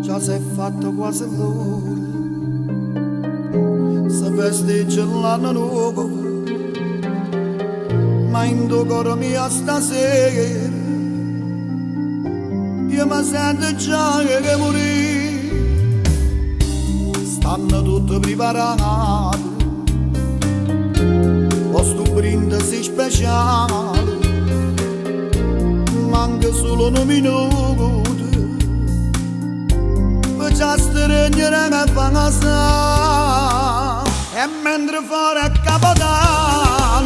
Già si è fatto quasi l'ora, si festeggia l'anno nuovo, ma in tuo cuore mio stasera io mi sento già che morire. Stanno tutti preparati, questo brindisi speciale, manca solo un minuto. Già stringere che fanno sta, e mentre fuori a Capodanno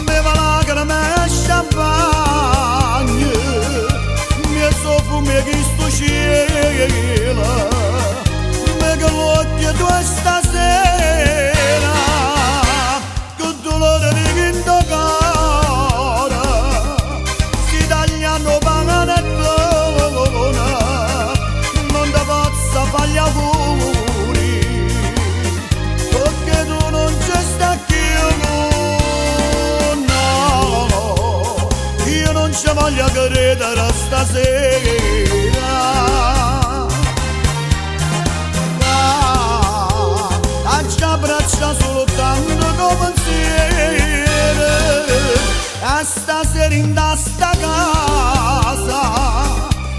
beva lacrime e champagne, mi soffume che sto cielo, me che l'occhio tu stasera, che dolore di quinto cuore, si tagliano paganetto. Fagli auguri, perché tu non ci sta più, no, io non ci voglio credere stasera, ci abbraccia soltanto come pensiero, e stasera in sta casa,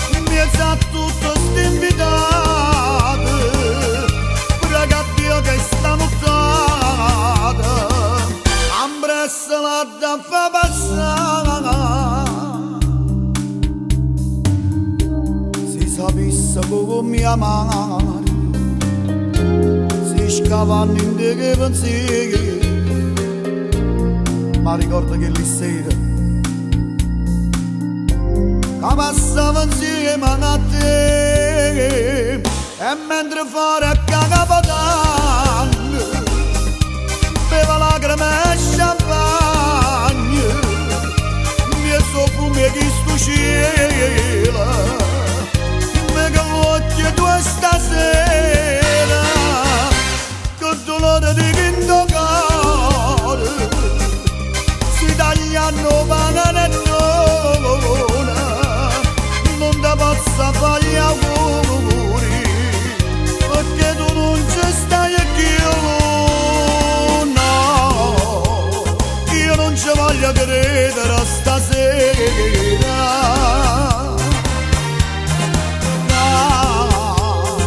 mi è tutto st'invitato. Che sta nottata ambressa la da fa passare, si sapesse come mi amare, si scavano in te che pensieri, ma ricordo che lì sera che passavo insieme a te, e mentre fuori a Capodanno beva lacrime e champagne, mi soffume che sto cielo, me che l'occhio tu stasera, che dolore di quinto cuore, si tagliano paganetto, non ti posso fare gli auguri, perché tu non ci stai più, no, io non ci voglio credere stasera, no,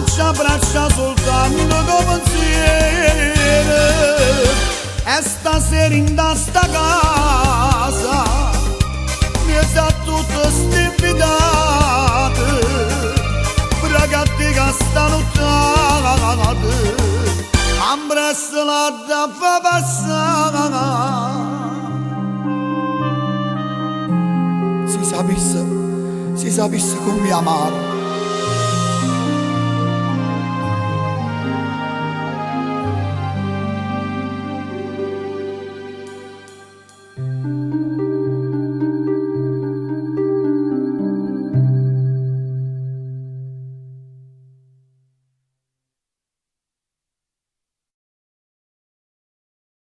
ci abbraccia soltanto come pensiero, e stasera in sta casa mi è tutto st'invitato, ragazzi che stanno notte, ambressa la da fa passare, si sapesse come mi amare.